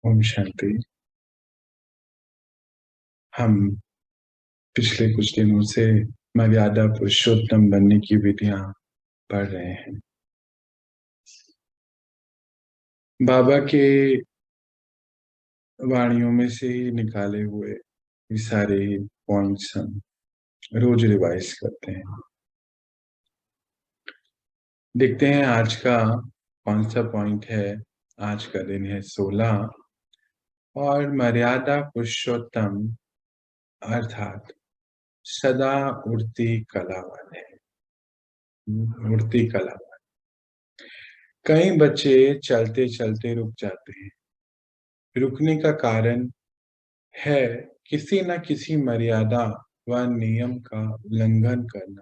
ओम शांति। हम पिछले कुछ दिनों से मर्यादा पुरुषोत्तम बनने की विधियां पढ़ रहे हैं। बाबा के वाणियों में से ही निकाले हुए ये सारे पॉइंट्स हम रोज रिवाइज करते हैं। देखते हैं आज का कौन सा पॉइंट है। आज का दिन है 16 और मर्यादा पुरुषोत्तम अर्थात सदा उड़ती कला वाले। उड़ती कला। कई बच्चे चलते चलते रुक जाते हैं। रुकने का कारण है किसी न किसी मर्यादा व नियम का उल्लंघन करना।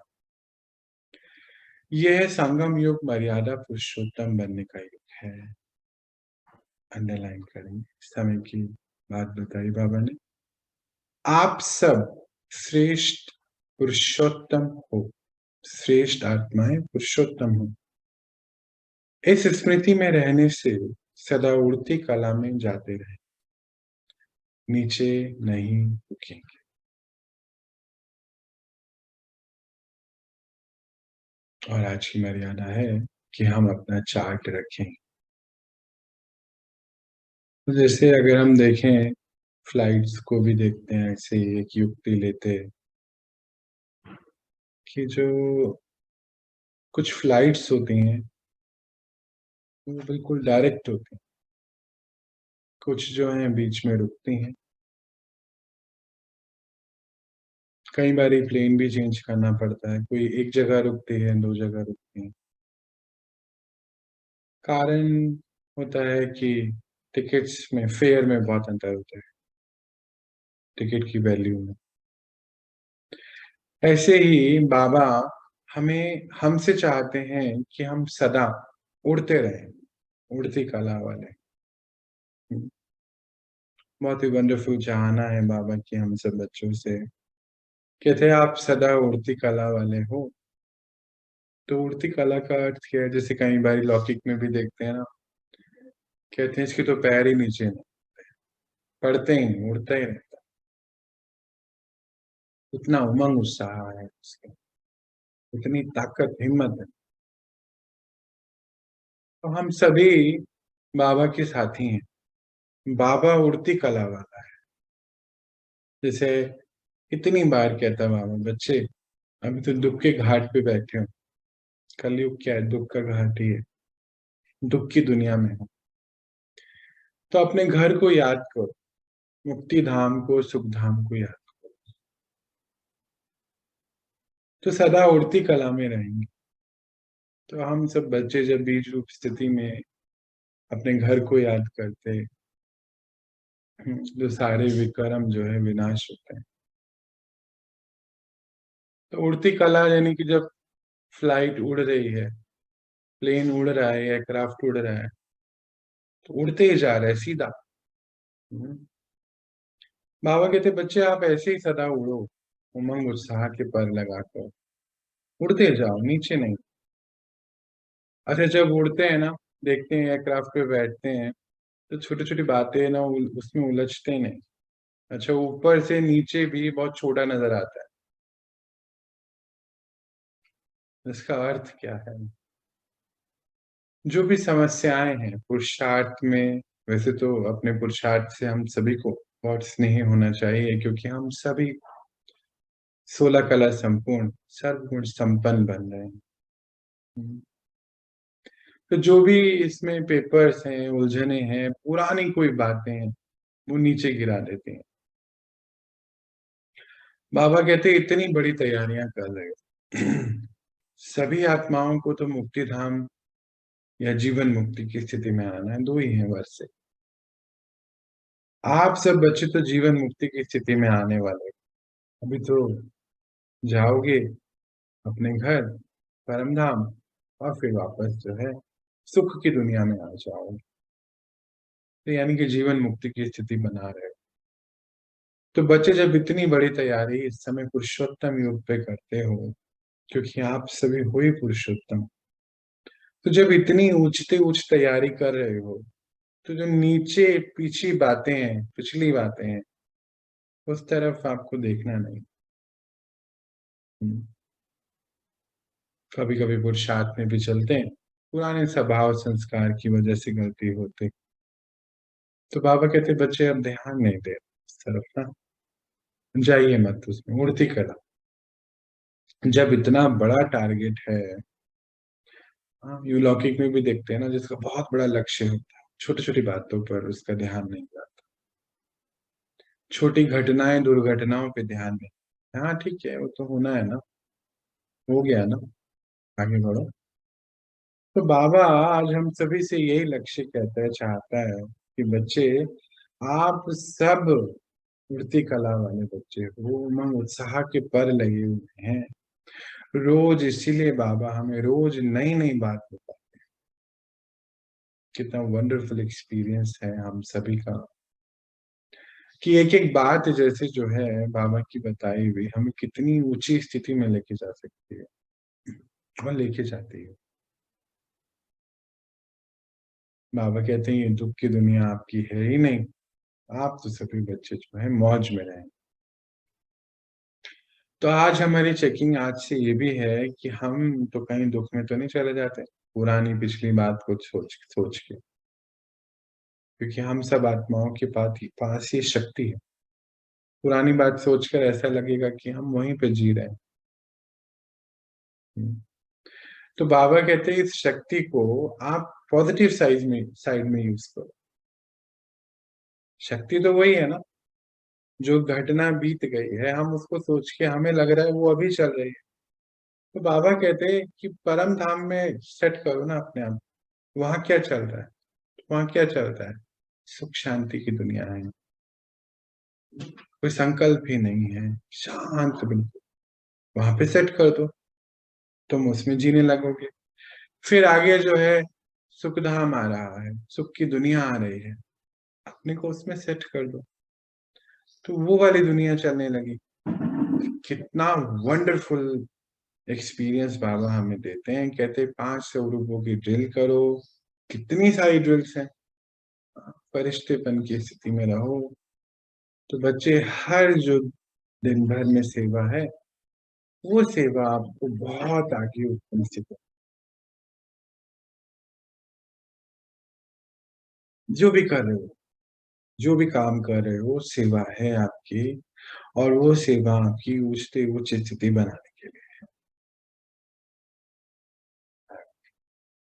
यह संगम युग मर्यादा पुरुषोत्तम बनने का युग है। अंडरलाइन करेंगे। समय की बात बताई बाबा ने। आप सब श्रेष्ठ पुरुषोत्तम हो। श्रेष्ठ आत्माएं पुरुषोत्तम हो। इस स्मृति में रहने से सदा उड़ती कला में जाते रहे, नीचे नहीं रुकेंगे। और आज की मर्यादा है कि हम अपना चार्ट रखें। तो जैसे अगर हम देखें, फ्लाइट्स को भी देखते हैं, ऐसे ही एक युक्ति लेते कि जो कुछ फ्लाइट्स होती हैं वो बिल्कुल डायरेक्ट होती हैं, कुछ जो हैं बीच में रुकती हैं। कई बार प्लेन भी चेंज करना पड़ता है, कोई एक जगह रुकती है, दो जगह रुकती है। कारण होता है कि टिकट्स में, फेयर में बहुत अंतर होता है, टिकट की वैल्यू में। ऐसे ही बाबा हमें हमसे चाहते हैं कि हम सदा उड़ते रहें, उड़ती कला वाले। बहुत ही वंडरफुल चाहना है बाबा की हम सब बच्चों से। कहते हैं आप सदा उड़ती कला वाले हो। तो उड़ती कला का अर्थ क्या है? जैसे कई बार लौकिक में भी देखते हैं ना, कहते हैं इसके तो पैर ही नीचे नहीं, पड़ते ही नहीं, उड़ता ही रहता। इतना उमंग उत्साह है उसके, इतनी ताकत हिम्मत है। तो हम सभी बाबा के साथी हैं। बाबा उड़ती कला वाला है। जैसे इतनी बार कहता बाबा, बच्चे अभी तो दुख के घाट पे बैठे हो। कलयुग क्या है? दुख का घाट ही है। दुख की दुनिया में हो तो अपने घर को याद करो, मुक्ति धाम को, सुख धाम को याद। तो सदा उड़ती कला में रहेंगे। तो हम सब बच्चे जब बीज रूप स्थिति में अपने घर को याद करते, जो सारे विक्रम जो है विनाश होते हैं। तो उड़ती कला यानी कि जब फ्लाइट उड़ रही है, प्लेन उड़ रहा है, एयरक्राफ्ट उड़ रहा है, तो उड़ते ही जा रहा है सीधा। हम्म। बाबा कहते बच्चे आप ऐसे ही सदा उड़ो, उमंग उत्साह के पर लगाकर उड़ते जाओ, नीचे नहीं। अच्छा, जब उड़ते हैं ना, देखते हैं एयरक्राफ्ट पे बैठते हैं, तो छोटी छोटी बातें ना उसमें उलझते नहीं। अच्छा, ऊपर से नीचे भी बहुत छोटा नजर आता है। इसका अर्थ क्या है? जो भी समस्याएं हैं पुरुषार्थ में, वैसे तो अपने पुरुषार्थ से हम सभी को बहुत स्नेही होना चाहिए, क्योंकि हम सभी 16 कला संपूर्ण सर्वगुण संपन्न बन रहे हैं। तो जो भी इसमें पेपर्स हैं, उलझने हैं, पुरानी कोई बातें हैं, वो नीचे गिरा देते हैं। बाबा कहते हैं इतनी बड़ी तैयारियां कर रहे हो सभी आत्माओं को तो मुक्ति धाम या जीवन मुक्ति की स्थिति में आना है, दो ही है वर्ष से। आप सब बच्चे तो जीवन मुक्ति की स्थिति में आने वाले हैं। अभी तो जाओगे अपने घर, परम धाम, और फिर वापस जो है सुख की दुनिया में आ जाओगे। तो यानी कि जीवन मुक्ति की स्थिति बना रहे हो। तो बच्चे जब इतनी बड़ी तैयारी इस समय पुरुषोत्तम युग पे करते हो, क्योंकि आप सभी हो ही पुरुषोत्तम, तो जब इतनी ऊंचते उच्च तैयारी कर रहे हो, तो जो नीचे पीछे बातें हैं, पिछली बातें हैं, उस तरफ आपको देखना नहीं। कभी कभी पुरुषार्थ में भी चलते हैं, पुराने स्वभाव संस्कार की वजह से गलती होती। तो बाबा कहते बच्चे अब ध्यान नहीं दे उस तरफ ना, जाइए मत उसमें, उड़ती कला। जब इतना बड़ा टारगेट है, हाँ, यूलौकिक में भी देखते हैं ना, जिसका बहुत बड़ा लक्ष्य होता है, छोटी छोटी बातों पर उसका ध्यान नहीं जाता, छोटी घटनाएं दुर्घटनाओं पे ध्यान नहीं। हाँ ठीक है, वो तो होना है ना, हो गया ना, आगे बढ़ो। तो बाबा आज हम सभी से यही लक्ष्य कहता है, चाहता है कि बच्चे, आप सब उड़ती कला वाले बच्चे हो, उमंग उत्साह के पर लगे हुए हैं। रोज इसीलिए बाबा हमें रोज नई नई बात बताते हैं। कितना वंडरफुल एक्सपीरियंस है हम सभी का, कि एक एक बात जैसे जो है बाबा की बताई हुई हमें कितनी ऊंची स्थिति में लेके जा सकती है, और लेके जाती है। बाबा कहते हैं ये दुख की दुनिया आपकी है ही नहीं, आप तो सभी बच्चे जो है मौज में रहें। तो आज हमारी चेकिंग आज से ये भी है कि हम तो कहीं दुख में तो नहीं चले जाते, पुरानी पिछली बात को सोच सोच के, क्योंकि हम सब आत्माओं के पास ये शक्ति है। पुरानी बात सोचकर ऐसा लगेगा कि हम वहीं पे जी रहे हैं। तो बाबा कहते हैं इस शक्ति को आप पॉजिटिव साइड में यूज करो। शक्ति तो वही है ना, जो घटना बीत गई है हम उसको सोच के हमें लग रहा है वो अभी चल रही है। तो बाबा कहते हैं कि परम धाम में सेट करो ना अपने आप, वहां क्या चल रहा है, वहां क्या चलता है, सुख शांति की दुनिया है, कोई संकल्प ही नहीं है, शांत बिल्कुल, वहां पे सेट कर दो, तुम उसमें जीने लगोगे। फिर आगे जो है सुख धाम आ रहा है, सुख की दुनिया आ रही है, अपने को उसमें सेट कर दो, तो वो वाली दुनिया चलने लगी। कितना वंडरफुल एक्सपीरियंस बाबा हमें देते हैं, कहते हैं 500 रुपयों की ड्रिल करो, कितनी सारी ड्रिल्स हैं, फरिश्तेपन की स्थिति में रहो। तो बच्चे हर जो दिन भर में सेवा है, वो सेवा आपको बहुत आगे उत्पन्न से जो भी कर रहे हो, जो भी काम कर रहे हो, सेवा है आपकी, और वो सेवा आपकी उच्च उच्च स्थिति बनाने के लिए।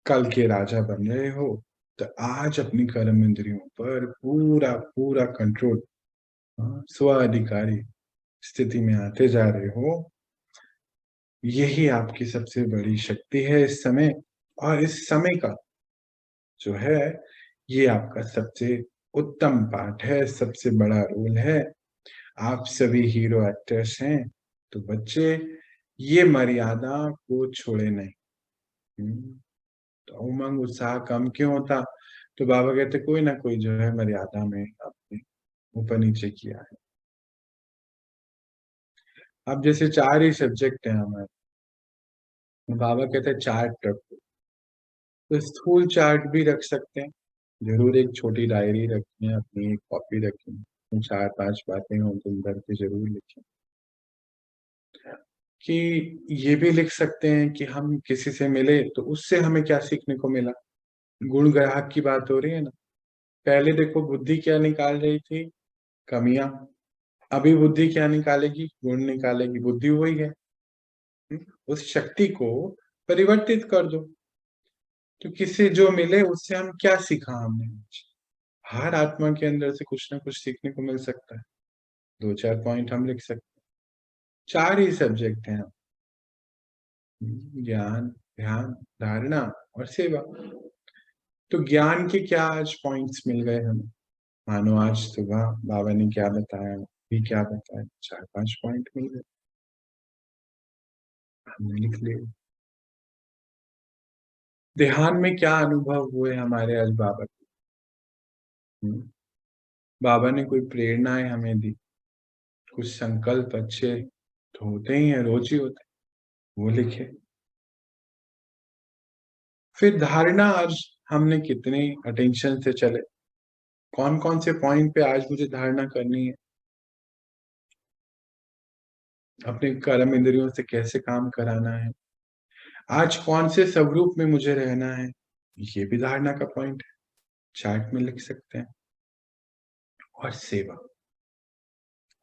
कल के राजा बन रहे हो, तो आज अपनी कर्म इंद्रियों पर पूरा पूरा कंट्रोल, स्व अधिकारी स्थिति में आते जा रहे हो। यही आपकी सबसे बड़ी शक्ति है इस समय, और इस समय का जो है ये आपका सबसे उत्तम पाठ है, सबसे बड़ा रोल है। आप सभी हीरो एक्टर्स हैं, तो बच्चे ये मर्यादा को छोड़े नहीं। तो उमंग उत्साह कम क्यों होता, तो बाबा कहते कोई ना कोई जो है मर्यादा में आपने ऊपर नीचे किया है। अब जैसे 4 ही सब्जेक्ट है हमारे, बाबा कहते हैं चार्ट रखो, तो स्थूल चार्ट भी रख सकते हैं, जरूर एक छोटी डायरी रखें, अपनी एक कॉपी रखें, तो 4-5 बातें हो दिन भर की जरूर लिखें। कि ये भी लिख सकते हैं कि हम किसी से मिले तो उससे हमें क्या सीखने को मिला, गुण ग्राहक की बात हो रही है ना। पहले देखो बुद्धि क्या निकाल रही थी, कमियां, अभी बुद्धि क्या निकालेगी, गुण निकालेगी, बुद्धि वही है। उस शक्ति को परिवर्तित कर दो, तो किसी जो मिले उससे हम क्या सीखा हमने। हर आत्मा के अंदर से कुछ ना कुछ सीखने को मिल सकता है, 2-4 पॉइंट हम लिख सकते हैं। 4 ही सब्जेक्ट हैं, ज्ञान, ध्यान, धारणा और सेवा। तो ज्ञान के क्या आज पॉइंट्स मिल गए हमें, मानो आज सुबह बाबा ने क्या बताया, भी क्या बताया, 4-5 पॉइंट मिल गए, हमने लिख लिए। ध्यान में क्या अनुभव हुए हमारे आज बाबा के। बाबा ने कोई प्रेरणाएं हमें दी, कुछ संकल्प अच्छे तो होते ही हैं, रोज ही होते हैं, वो लिखे। फिर धारणा आज हमने कितनी अटेंशन से चले, कौन-कौन से पॉइंट पे आज मुझे धारणा करनी है, अपने कर्म इंद्रियों से कैसे काम कराना है, आज कौन से स्वरूप में मुझे रहना है, ये भी धारणा का पॉइंट है, चार्ट में लिख सकते हैं। और सेवा,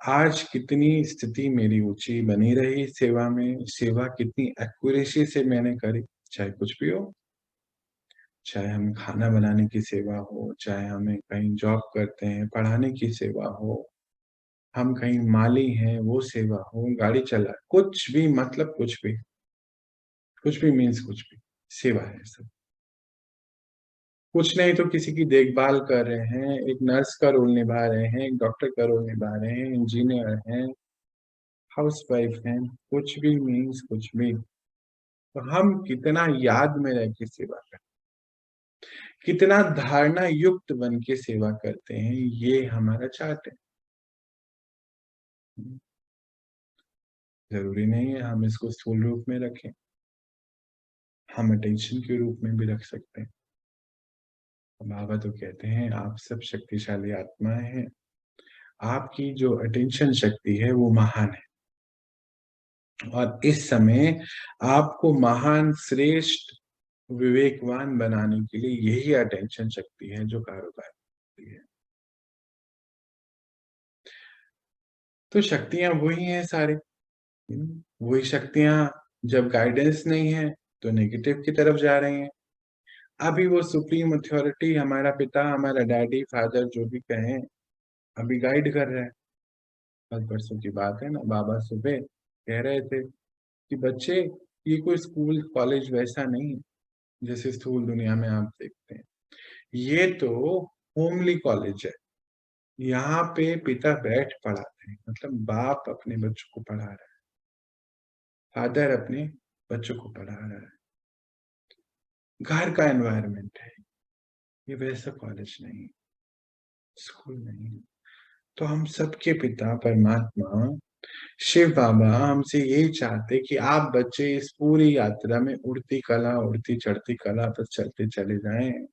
आज कितनी स्थिति मेरी ऊँची बनी रही सेवा में, सेवा कितनी एक्यूरेसी से मैंने करी, चाहे कुछ भी हो, चाहे हमें खाना बनाने की सेवा हो, चाहे हमें कहीं जॉब करते हैं, पढ़ाने की सेवा हो, हम कहीं माली हैं, वो सेवा हो, गाड़ी चला कुछ भी मतलब कुछ भी मीन्स कुछ भी, सेवा है सब। कुछ नहीं तो किसी की देखभाल कर रहे हैं, एक नर्स का रोल निभा रहे हैं, एक डॉक्टर का रोल निभा रहे हैं, इंजीनियर हैं, हाउसवाइफ हैं, कुछ भी मीन्स कुछ भी। तो हम कितना याद में रह के सेवा करते हैं, कितना धारणा युक्त बन के सेवा करते हैं, ये हमारा चार्ट है। ज़रूरी नहीं है हम इसको स्थूल रूप में रखें, हम अटेंशन के रूप में भी रख सकते हैं। बाबा तो कहते हैं आप सब शक्तिशाली आत्माएँ हैं, आपकी जो अटेंशन शक्ति है वो महान है। और इस समय आपको महान, श्रेष्ठ, विवेकवान बनाने के लिए यही अटेंशन शक्ति है जो कारोबार करती है। तो शक्तियाँ वही हैं सारी। वही शक्तियाँ जब गाइडेंस नहीं है, तो नेगेटिव की तरफ जा रही हैं। अभी वो सुप्रीम अथॉरिटी हमारा पिता, हमारा डैडी, फादर जो भी कहें, अभी गाइड कर रहा है। कल-परसों की बात है ना, बाबा सुबह कह रहे थे कि बच्चे ये कोई स्कूल, कॉलेज वैसा नहीं है, जैसे स्थूल दुनिया में आप देखते हैं। ये तो होमली कॉलेज है। यहाँ पे पिता बैठ पढ़ाते हैं, मतलब बाप अपने बच्चों को पढ़ा रहा है, फादर अपने बच्चों को पढ़ा रहा है। घर का एनवायरनमेंट है, ये वैसा कॉलेज नहीं है, स्कूल नहीं है। तो हम सबके पिता परमात्मा शिव बाबा हमसे यही चाहते कि आप बच्चे इस पूरी यात्रा में उड़ती कला, उड़ती चढ़ती कला पर चलते चले जाएँ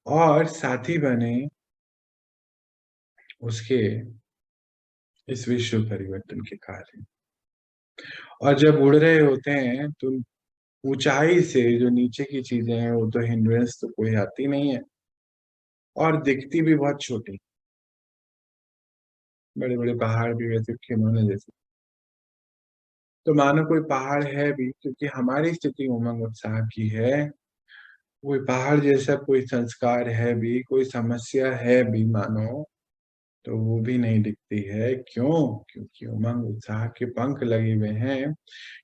और साथी बने उसके इस विश्व परिवर्तन के कार्य। और जब उड़ रहे होते हैं तो ऊँचाई से जो नीचे की चीज़ें हैं वो तो हिंड्रेंस तो कोई आती नहीं है और दिखती भी बहुत छोटी। बड़े-बड़े पहाड़ भी वैसे खिलौने जैसे। तो मानो कोई पहाड़ है भी क्योंकि हमारी स्थिति उमंग उत्साह की है, कोई पहाड़ जैसा कोई संस्कार है भी, कोई समस्या है भी मानो, तो वो भी नहीं दिखती है। क्यों? क्योंकि उमंग उत्साह के पंख लगे हुए हैं,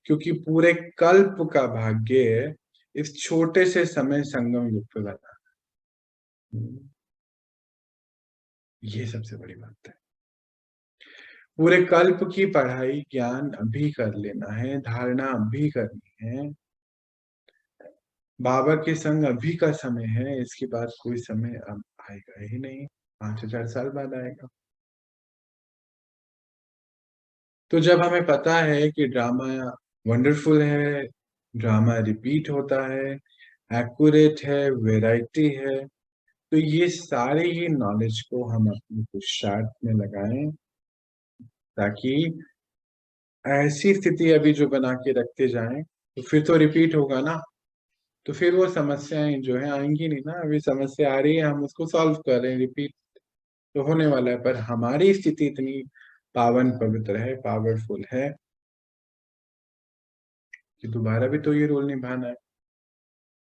क्योंकि पूरे कल्प का भाग्य इस छोटे से समय संगम युग पे बना। हुँ, ये सबसे बड़ी बात है। पूरे कल्प की पढ़ाई ज्ञान अभी कर लेना है, धारणा अभी करनी है। बाबा के संग अभी का समय है, इसके बाद कोई समय अब आएगा ही नहीं, 5000 साल बाद आएगा। तो जब हमें पता है कि ड्रामा वंडरफुल है, ड्रामा रिपीट होता है, एक्यूरेट है, वैरायटी है, तो ये सारे ही नॉलेज को हम अपने पुरुषार्थ में लगाएँ, ताकि ऐसी स्थिति अभी जो बना के रखते जाएँ, तो फिर तो रिपीट होगा ना, तो फिर वो समस्याएँ जो हैं आएँगी नहीं ना, अभी समस्या आ रही है, हम उसको सॉल्व कर रहे हैं, रिपीट तो होने वाला है, पर हमारी स्थिति इतनी पावन पवित्र है, पावरफुल है कि दोबारा भी तो ये रोल निभाना है,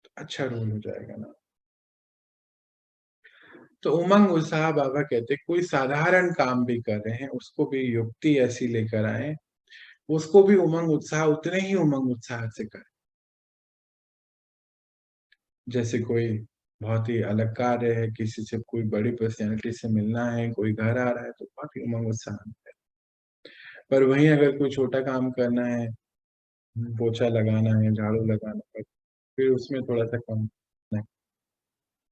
तो अच्छा रोल हो जाएगा ना। तो उमंग उत्साह बाबा कहते हैं कोई साधारण काम भी कर रहे हैं, उसको भी युक्ति ऐसी लेकर आएँ, उसको भी उमंग उत्साह उतने ही उमंग उत्साह से करें। जैसे कोई बहुत ही अलग कार्य है, किसी से कोई बड़ी पर्सनैलिटी से मिलना है, कोई घर आ रहा है, तो बहुत ही उमंग उत्साह है। पर वहीं अगर कोई छोटा काम करना है, पोछा लगाना है, झाड़ू लगाना है, फिर उसमें थोड़ा-सा कम नहीं।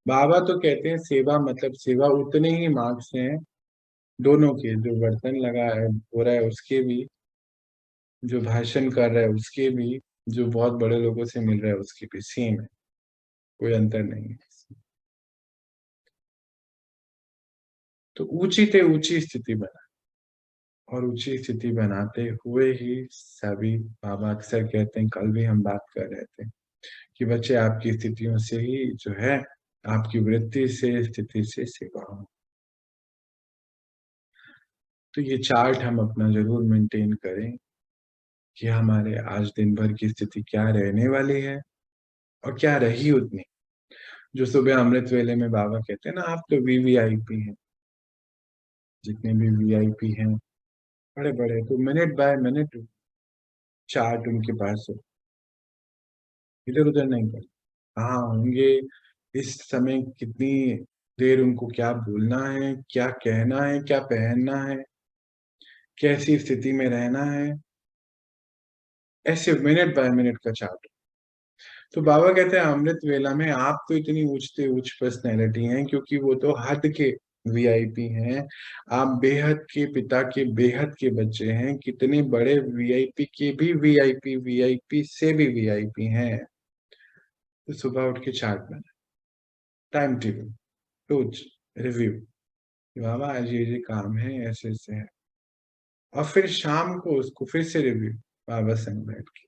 बाबा तो कहते हैं सेवा मतलब सेवा उतने ही मार्क्स हैं, दोनों के, जो बर्तन लगा है धो रहा है उसके भी, जो भाषण कर रहा है उसके भी, जो बहुत बड़े लोगों से मिल रहा है उसके भी, सेम है, कोई अंतर नहीं है। तो ऊंची से ऊंची स्थिति बना, और ऊंची स्थिति बनाते हुए ही सभी बाबा अक्सर कहते हैं, कल भी हम बात कर रहे थे कि बच्चे आपकी स्थितियों से ही जो है, आपकी वृत्ति से, स्थिति से सेवा हो। तो ये चार्ट हम अपना जरूर मेंटेन करें कि हमारे आज दिन भर की स्थिति क्या रहने वाली है और क्या रही उतनी। जो सुबह अमृत वेले में बाबा कहते हैं ना, आप तो वीवीआईपी हैं, जितने भी वीआईपी हैं बड़े बड़े, तो मिनट बाय मिनट चार्ट उनके पास हो, इधर उधर नहीं कर, कहाँ होंगे इस समय, कितनी देर उनको क्या बोलना है, क्या कहना है, क्या पहनना है, कैसी स्थिति में रहना है, ऐसे मिनट बाय मिनट का चार्ट। तो बाबा कहते हैं अमृत वेला में आप तो इतनी उच्च उच्च पर्सनैलिटी हैं, क्योंकि वो तो हद के वीआईपी हैं। आप बेहद के पिता के बेहद के बच्चे हैं, कितने बड़े वीआईपी के भी वीआईपी, वीआईपी से भी वीआईपी हैं। तो सुबह उठ के चार्ट बना, टाइम टेबल, रोज रिव्यू, बाबा आज ये काम है, ऐसे ऐसे है, और फिर शाम को उसको फिर से रिव्यू, बाबा संग बैठ के।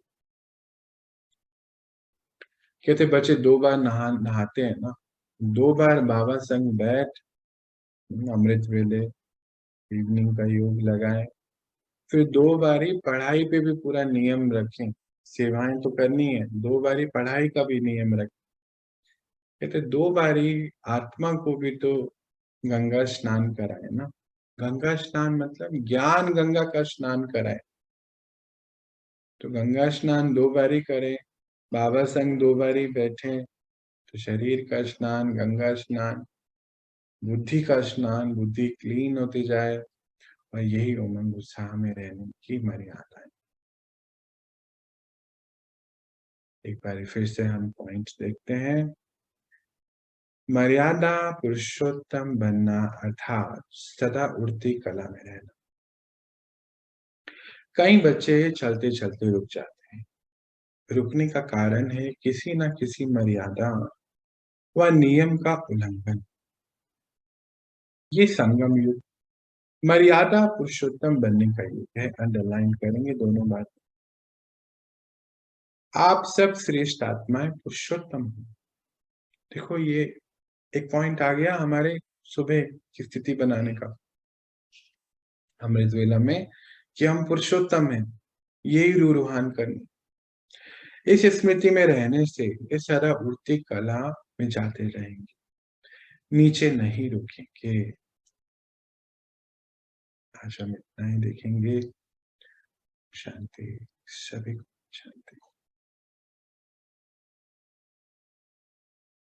कहते बच्चे दो बार नहाते हैं ना, दो बार बाबा संग बैठ, अमृत वेले, इवनिंग का योग लगाएं, फिर दो बारी पढ़ाई पे भी पूरा नियम रखें। सेवाएं तो करनी है, दो बारी पढ़ाई का भी नियम रखें। कहते दो बारी आत्मा को भी तो गंगा स्नान कराए ना। गंगा स्नान मतलब ज्ञान गंगा का स्नान कराए। तो गंगा स्नान दो बारी करें, बाबा संग दो बारी बैठे, तो शरीर का स्नान, गंगा स्नान, बुद्धि का स्नान, बुद्धि क्लीन होती जाए, और यही उमंग उत्साह में रहने की मर्यादा है। एक बार फिर से हम पॉइंट्स देखते हैं। मर्यादा पुरुषोत्तम बनना अर्थात सदा उड़ती कला में रहना। कई बच्चे चलते चलते रुक जाते हैं। रुकने का कारण है किसी न किसी मर्यादा व नियम का उल्लंघन। ये संगम युग मर्यादा पुरुषोत्तम बनने का युग है। अंडरलाइन करेंगे दोनों बात। आप सब श्रेष्ठ आत्माएं पुरुषोत्तम हो। देखो ये एक पॉइंट आ गया हमारे सुबह की स्थिति बनाने का, अमृत वेला में, कि हम पुरुषोत्तम हैं। यही रूहान करनी, इस स्मृति में रहने से ये सारा उड़ती कला में जाते रहेंगे, नीचे नहीं रुकेंगे। आज हम इतना ही देखेंगे। शांति, सभी को शांति।